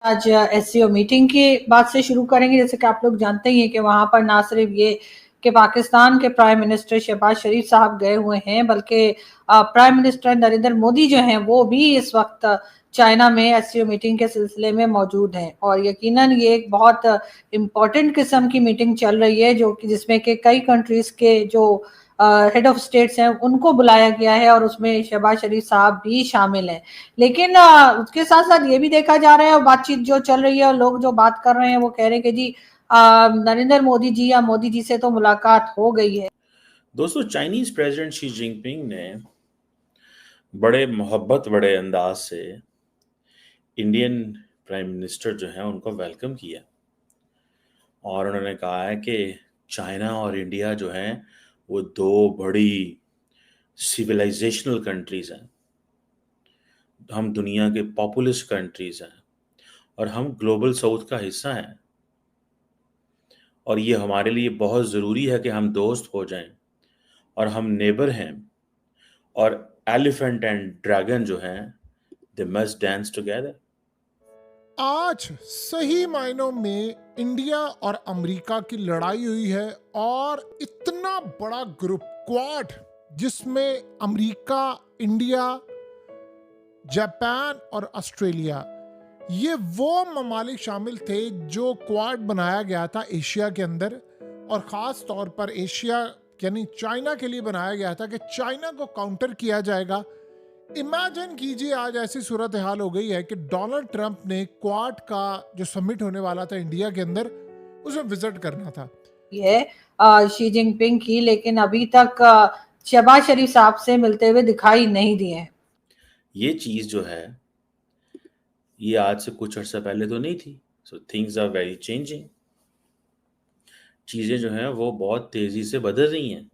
आज SCO meeting की बात से शुरू करेंगे। जैसे कि आप लोग जानते ही हैं कि वहां पर ना सिर्फ ये कि पाकिस्तान के प्राइम मिनिस्टर शहबाज शरीफ साहब गए हुए हैं, बल्कि प्राइम मिनिस्टर नरेंद्र मोदी जो हैं वो भी इस वक्त चाइना में एससीओ मीटिंग के सिलसिले में मौजूद हैं। और यकीनन ये एक बहुत इम्पोर्टेंट किस्म की मीटिंग चल रही है, जो कि जिसमें कि कई कंट्रीज के जो हेड ऑफ स्टेट्स हैं उनको बुलाया गया है और उसमें शहबाज शरीफ साहब भी शामिल हैं। लेकिन उसके साथ साथ ये भी देखा जा रहा है, और बातचीत जो चल रही है और लोग जो बात कर रहे हैं वो कह रहे हैं कि जी नरेंद्र मोदी जी या मोदी जी से तो मुलाकात हो गई है। दोस्तों, चाइनीज प्रेसिडेंट शी जिनपिंग ने बड़े मोहब्बत बड़े अंदाज से इंडियन प्राइम मिनिस्टर जो है उनको वेलकम किया और उन्होंने कहा है कि चाइना और इंडिया जो हैं वो दो बड़ी सिविलाइजेशनल कंट्रीज हैं। हम दुनिया के पॉपुलस कंट्रीज हैं और हम ग्लोबल साउथ का हिस्सा हैं और ये हमारे लिए बहुत ज़रूरी है कि हम दोस्त हो जाएं और हम नेबर हैं। और एलिफेंट एंड ड्रैगन जो हैं दे मस्ट डांस टुगेदर। आज सही मायनों में इंडिया और अमेरिका की लड़ाई हुई है और इतना बड़ा ग्रुप क्वाड जिसमें अमेरिका, इंडिया, जापान और ऑस्ट्रेलिया, ये वो ममालिक शामिल थे जो क्वाड बनाया गया था एशिया के अंदर, और ख़ास तौर पर एशिया यानी चाइना के लिए बनाया गया था कि चाइना को काउंटर किया जाएगा। इमेजिन कीजिए आज ऐसी सूरत हाल हो गई है कि डोनाल्ड ट्रंप ने क्वाड का जो समिट होने वाला था इंडिया के अंदर, उसमें विजिट करना था। ये शी जिनपिंग की, लेकिन अभी तक शहबाज शरीफ साहब से मिलते हुए दिखाई नहीं दिए। ये चीज़ जो है ये आज से कुछ अर्सा पहले तो नहीं थी। So things are very changing. चीज़ें जो हैं वो बहुत तेज़ी से बदल रही हैं।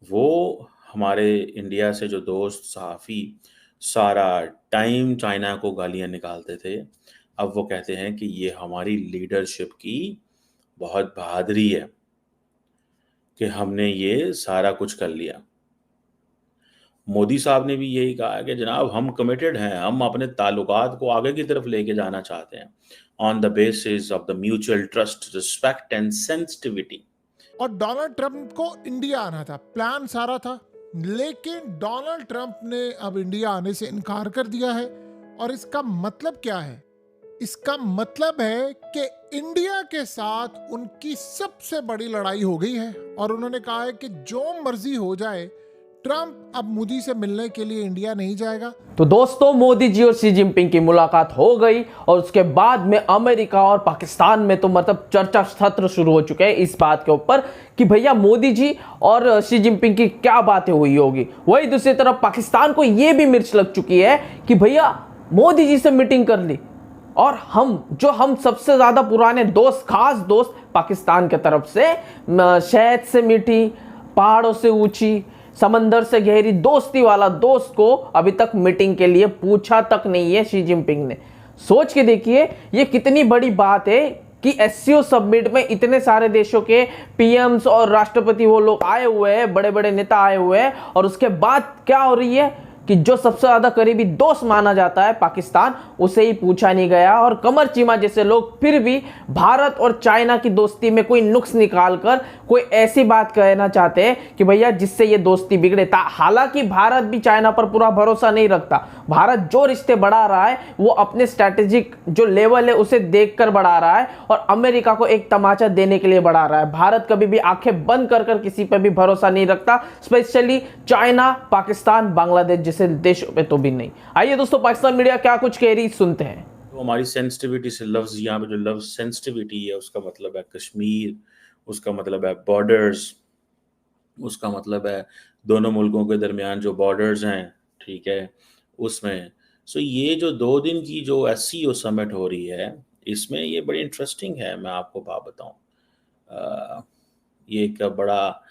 वो हमारे इंडिया से जो दोस्त सहाफ़ी सारा टाइम चाइना को गालियाँ निकालते थे, अब वो कहते हैं कि ये हमारी लीडरशिप की बहुत बहादुरी है कि हमने ये सारा कुछ कर लिया। मोदी साहब ने भी यही कहा है कि जनाब हम कमिटेड हैं, हम अपने ताल्लुकात को आगे की तरफ लेके जाना चाहते हैं on the basis of the mutual trust, respect and sensitivity. और डोनाल्ड ट्रंप को इंडिया आना था, प्लान सारा था, लेकिन डोनाल्ड ट्रंप ने अब इंडिया आने से इनकार कर दिया है। और इसका मतलब क्या है? इसका मतलब है कि इंडिया के साथ उनकी सबसे बड़ी लड़ाई हो गई है और उन्होंने कहा है कि जो मर्जी हो जाए, ट्रंप अब मोदी से मिलने के लिए इंडिया नहीं जाएगा। तो दोस्तों, मोदी जी और शी जिनपिंग की मुलाकात हो गई और उसके बाद में अमेरिका और पाकिस्तान में तो मतलब चर्चा सत्र शुरू हो चुके हैं इस बात के ऊपर कि भैया मोदी जी और शी जिनपिंग की क्या बातें हुई होगी। वही दूसरी तरफ पाकिस्तान को यह भी मिर्च लग चुकी है कि भैया मोदी जी से मीटिंग कर ली और हम सबसे ज्यादा पुराने दोस्त, खास दोस्त पाकिस्तान के तरफ से, शहद से मीठी, पहाड़ों से ऊंची, समंदर से गहरी दोस्ती वाला दोस्त को अभी तक मीटिंग के लिए पूछा तक नहीं है शी जिनपिंग ने। सोच के देखिए ये कितनी बड़ी बात है कि एससीओ समिट में इतने सारे देशों के पीएम्स और राष्ट्रपति वो लोग आए हुए हैं, बड़े बड़े नेता आए हुए हैं, और उसके बाद क्या हो रही है कि जो सबसे ज्यादा करीबी दोस्त माना जाता है पाकिस्तान, उसे ही पूछा नहीं गया। और कमर चीमा जैसे लोग फिर भी भारत और चाइना की दोस्ती में कोई नुक्स निकालकर कोई ऐसी बात कहना चाहते हैं कि भैया जिससे ये दोस्ती बिगड़े। हालांकि भारत भी चाइना पर पूरा भरोसा नहीं रखता। भारत जो रिश्ते बढ़ा रहा है वो अपने स्ट्रैटेजिक जो लेवल है उसे देखकर बढ़ा रहा है और अमेरिका को एक तमाचा देने के लिए बढ़ा रहा है। भारत कभी भी आंखें बंद कर किसी पर भी भरोसा नहीं रखता, स्पेशली चाइना, पाकिस्तान, बांग्लादेश जैसे देशों पे तो भी नहीं। आइए दोस्तों, पाकिस्तान मीडिया क्या कुछ कह रही सुनते हैं। तो हमारी सेंसिटिविटी से लफ्ज़, यहाँ पे जो लफ्ज़ सेंसिटिविटी है उसका मतलब है कश्मीर, उसका मतलब है बॉर्डर्स, उसका मतलब है दोनों मुल्कों के दरमियान जो बॉर्डर्स हैं, ठीक है, उसमें। सो ये जो 2 दिन की जो एससीओ समिट हो रही है, इसमें ये बड़ी इंटरेस्टिंग है। मैं आपको बात बताऊं, ये एक बड़ा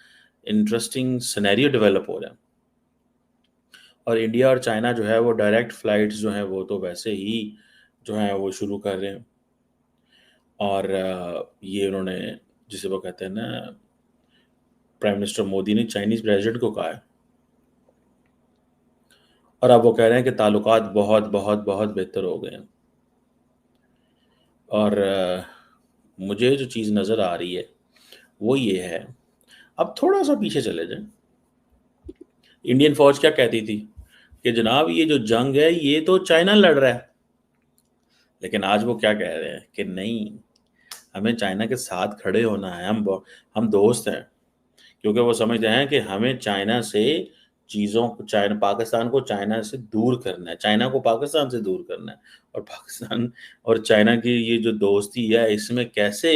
इंटरेस्टिंग सिनेरियो डेवलप हो रहा है। और इंडिया और चाइना जो है वो डायरेक्ट फ्लाइट्स जो हैं वो तो वैसे ही जो है वो शुरू कर रहे हैं। और ये उन्होंने, जिसे वो कहते हैं ना, प्राइम मिनिस्टर मोदी ने चाइनीज प्रेसिडेंट को कहा है और अब वो कह रहे हैं कि ताल्लुकात बहुत बहुत बहुत बेहतर हो गए हैं। और मुझे जो चीज़ नज़र आ रही है वो ये है, अब थोड़ा सा पीछे चले जाएं। इंडियन फौज क्या कहती थी कि जनाब ये जो जंग है ये तो चाइना लड़ रहा है, लेकिन आज वो क्या कह रहे हैं कि नहीं, हमें चाइना के साथ खड़े होना है, हम दोस्त हैं, क्योंकि वो समझते हैं कि हमें चाइना से चाइना पाकिस्तान को चाइना से दूर करना है, चाइना को पाकिस्तान से दूर करना है, और पाकिस्तान और चाइना की ये जो दोस्ती है इसमें कैसे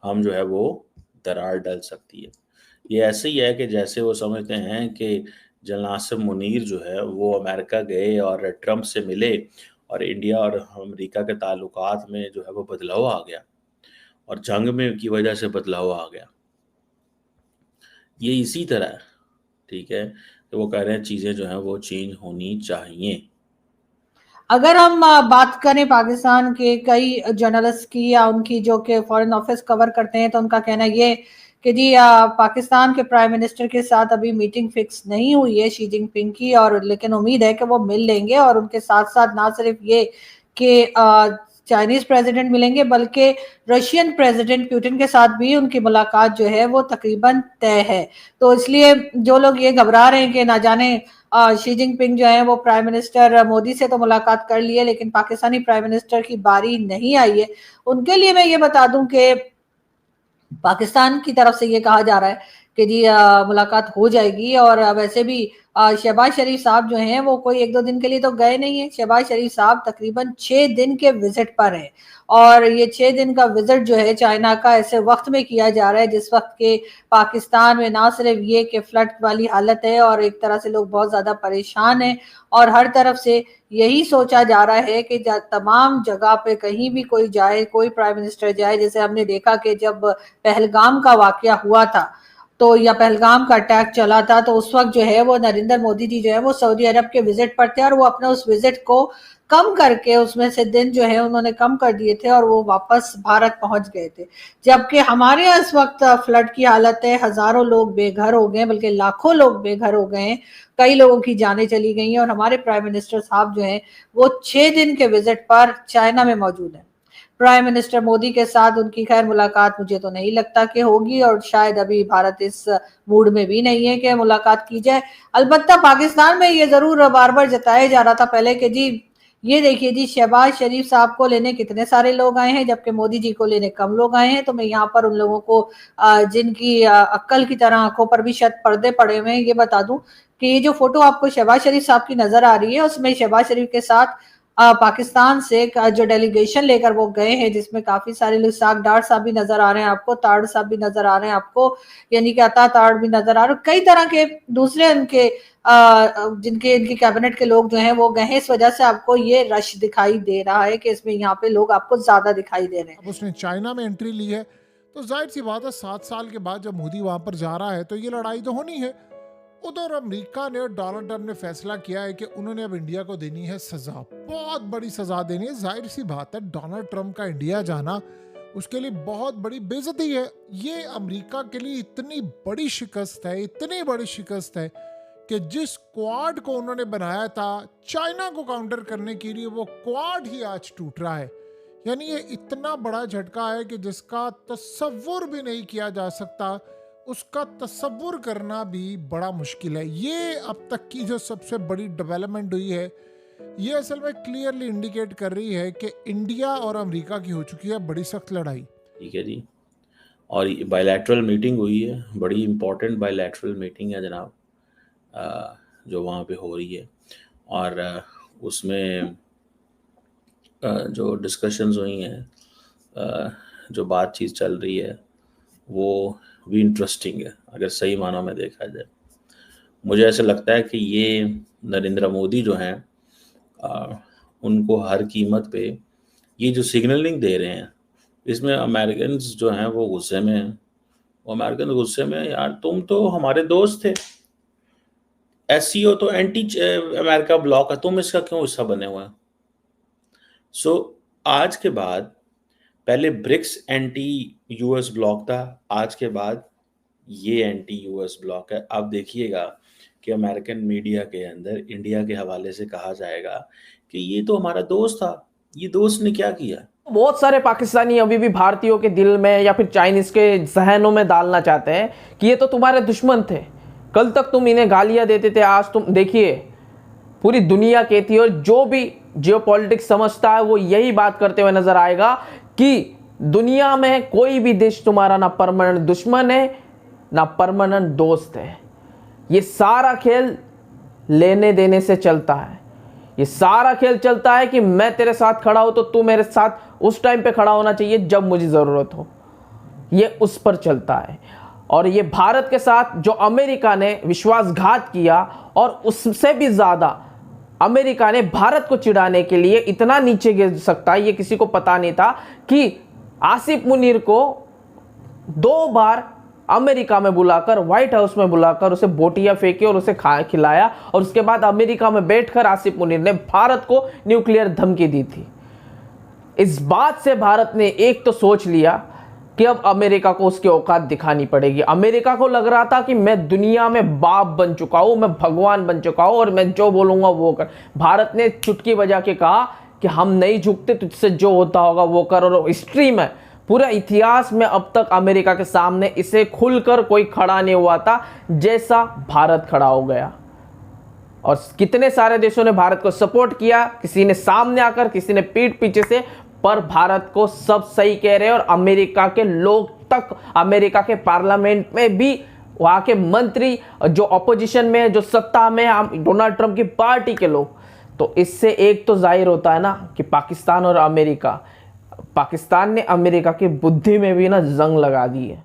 हम जो है वो दरार डल सकती है। ये ऐसे ही है कि जैसे वो समझते हैं कि जनरल नासिर मुनीर जो है वो अमेरिका गए और ट्रंप से मिले और इंडिया और अमेरिका के ताल्लुकात में जो है वो बदलाव आ गया और जंग में की वजह से बदलाव आ गया। ये इसी तरह है, ठीक है, तो वो कह रहे हैं चीज़ें जो हैं वो चेंज होनी चाहिए। अगर हम बात करें पाकिस्तान के कई जर्नलिस्ट की या उनकी जो कि फॉरेन ऑफिस कवर करते हैं, तो उनका कहना ये कि जी पाकिस्तान के प्राइम मिनिस्टर के साथ अभी मीटिंग फिक्स नहीं हुई है शी जिनपिंग की, और लेकिन उम्मीद है कि वो मिल लेंगे, और उनके साथ साथ ना सिर्फ ये कि चाइनीज प्रेसिडेंट मिलेंगे बल्कि रशियन प्रेसिडेंट पुतिन के साथ भी उनकी मुलाकात जो है वो तकरीबन तय है। तो इसलिए जो लोग ये घबरा रहे हैं कि ना जाने शी जिनपिंग जो है वो प्राइम मिनिस्टर मोदी से तो मुलाकात कर ली है लेकिन पाकिस्तानी प्राइम मिनिस्टर की बारी नहीं आई है, उनके लिए मैं ये बता दूं कि पाकिस्तान की तरफ से ये कहा जा रहा है कि जी मुलाकात हो जाएगी। और वैसे भी शहबाज शरीफ साहब जो हैं वो कोई 1-2 दिन के लिए तो गए नहीं है। शहबाज शरीफ साहब तकरीबन 6 दिन के विजिट पर हैं, और ये 6 दिन का विजिट जो है चाइना का ऐसे वक्त में किया जा रहा है जिस वक्त के पाकिस्तान में ना सिर्फ ये कि फ्लड वाली हालत है और एक तरह से लोग बहुत ज्यादा परेशान हैं, और हर तरफ से यही सोचा जा रहा है कि तमाम जगह पे कहीं भी कोई जाए, कोई प्राइम मिनिस्टर जाए, जैसे हमने देखा कि जब पहलगाम का वाकया हुआ था तो या पहलगाम का अटैक चला था तो उस वक्त जो है वो नरेंद्र मोदी जी जो है वो सऊदी अरब के विजिट पर थे, और वो अपने उस विजिट को कम करके उसमें से दिन जो है उन्होंने कम कर दिए थे और वो वापस भारत पहुंच गए थे। जबकि हमारे यहाँ इस वक्त फ्लड की हालत है, हजारों लोग बेघर हो गए, बल्कि लाखों लोग बेघर हो गए हैं, कई लोगों की जानें चली गई हैं, और हमारे प्राइम मिनिस्टर साहब जो हैं वो 6 दिन के विजिट पर चाइना में मौजूद है। प्राइम मिनिस्टर मोदी के साथ उनकी खैर मुलाकात मुझे तो नहीं लगता कि होगी, और शायद अभी भारत इस मूड में भी नहीं है कि मुलाकात की जाए। अलबत्ता पाकिस्तान में ये जरूर बार बार जताया जा रहा था पहले कि जी ये देखिए जी शहबाज शरीफ साहब को लेने कितने सारे लोग आए हैं जबकि मोदी जी को लेने कम लोग आए हैं। तो मैं यहाँ पर उन लोगों को जिनकी अक्ल की तरह आंखों पर भी शायद पर्दे पड़े हुए हैं ये बता दूं कि ये जो फोटो आपको शहबाज शरीफ साहब की नजर आ रही है उसमें शहबाज शरीफ के साथ पाकिस्तान से जो डेलीगेशन लेकर वो गए हैं जिसमें काफी सारे लोग, साग डार साहब भी नजर आ रहे हैं आपको, ताड़ साहब भी नजर आ रहे हैं आपको, यानी कि अता ताड़ भी नजर आ रहे हैं, कई तरह के दूसरे उनके जिनके इनकी कैबिनेट के लोग जो हैं वो गए हैं। इस वजह से आपको ये रश दिखाई दे रहा है कि इसमें यहाँ पे लोग आपको ज्यादा दिखाई दे रहे हैं। अब उसने चाइना में एंट्री ली है तो जाहिर सी बात है 7 साल के बाद जब मोदी वहां पर जा रहा है तो ये लड़ाई तो होनी है। उधर अमेरिका ने और डोनाल्ड ट्रंप ने फैसला किया है कि उन्होंने अब इंडिया को देनी है सजा, बहुत बड़ी सजा देनी है। जाहिर सी बात है डोनाल्ड ट्रंप का इंडिया जाना उसके लिए बहुत बड़ी बेइज्जती है। ये अमेरिका के लिए इतनी बड़ी शिकस्त है, इतनी बड़ी शिकस्त है कि जिस क्वाड को उन्होंने बनाया था चाइना को काउंटर करने के लिए वो क्वाड ही आज टूट रहा है। यानी ये इतना बड़ा झटका है कि जिसका तसव्वुर भी नहीं किया जा सकता, उसका तसव्वुर करना भी बड़ा मुश्किल है। ये अब तक की जो सबसे बड़ी डेवलपमेंट हुई है ये असल में क्लियरली इंडिकेट कर रही है कि इंडिया और अमेरिका की हो चुकी है बड़ी सख्त लड़ाई। ठीक है जी, और बायलैटरल मीटिंग हुई है, बड़ी इंपॉर्टेंट बायलैटरल मीटिंग है जनाब, जो वहाँ पे हो रही है, और उसमें जो डिस्कशंस हुई हैं, जो बातचीत चल रही है वो भी इंटरेस्टिंग है अगर सही मानों में देखा जाए। मुझे ऐसा लगता है कि ये नरेंद्र मोदी जो हैं उनको हर कीमत पे ये जो सिग्नलिंग दे रहे हैं इसमें अमेरिकन जो हैं वो गुस्से में हैं। वो अमेरिकन गुस्से में, यार तुम तो हमारे दोस्त थे, एससीओ तो एंटी अमेरिका ब्लॉक है, तुम इसका क्यों हिस्सा बने हुए हैं? सो आज के बाद, पहले ब्रिक्स एंटी यूएस ब्लॉक था, आज के बाद ये एंटी यूएस ब्लॉक है। अब देखिएगा कि अमेरिकन मीडिया के अंदर इंडिया के हवाले से कहा जाएगा कि ये तो हमारा दोस्त था, ये दोस्त ने क्या किया, बहुत सारे पाकिस्तानी अभी भी भारतीयों के दिल में या फिर चाइनीज के जहनों में डालना चाहते हैं कि ये तो तुम्हारे दुश्मन थे, कल तक तुम इन्हें गालियां देते थे, आज तुम देखिए पूरी दुनिया कहती है और जो भी जियोपॉलिटिक्स समझता है वो यही बात करते हुए नजर आएगा कि दुनिया में कोई भी देश तुम्हारा ना परमानेंट दुश्मन है ना परमानेंट दोस्त है। ये सारा खेल लेने देने से चलता है। ये सारा खेल चलता है कि मैं तेरे साथ खड़ा हूं तो तू मेरे साथ उस टाइम पे खड़ा होना चाहिए जब मुझे ज़रूरत हो। ये उस पर चलता है। और ये भारत के साथ जो अमेरिका ने विश्वासघात किया और उससे भी ज़्यादा अमेरिका ने भारत को चिढ़ाने के लिए इतना नीचे गिर सकता है, ये किसी को पता नहीं था कि आसिफ मुनीर को 2 बार अमेरिका में बुलाकर, व्हाइट हाउस में बुलाकर उसे बोटियां फेंकी और उसे खिलाया और उसके बाद अमेरिका में बैठकर आसिफ मुनीर ने भारत को न्यूक्लियर धमकी दी थी। इस बात से भारत ने एक तो सोच लिया कि अब अमेरिका को उसकी औकात दिखानी पड़ेगी। अमेरिका को लग रहा था कि मैं दुनिया में बाप बन चुका हूं, मैं भगवान बन चुका हूं और मैं जो बोलूंगा वो कर। भारत ने चुटकी बजा के कहा कि हम नहीं झुकते, तुझसे जो होता होगा वो कर। और हिस्ट्री में, पूरा इतिहास में अब तक अमेरिका के सामने इसे खुलकर कोई खड़ा नहीं हुआ था जैसा भारत खड़ा हो गया। और कितने सारे देशों ने भारत को सपोर्ट किया, किसी ने सामने आकर, किसी ने पीठ पीछे से, पर भारत को सब सही कह रहे हैं। और अमेरिका के लोग तक, अमेरिका के पार्लियामेंट में भी वहाँ के मंत्री जो अपोजिशन में, जो सत्ता में, डोनाल्ड ट्रंप की पार्टी के लोग, तो इससे एक तो जाहिर होता है ना कि पाकिस्तान और अमेरिका, पाकिस्तान ने अमेरिका की बुद्धि में भी ना जंग लगा दी है।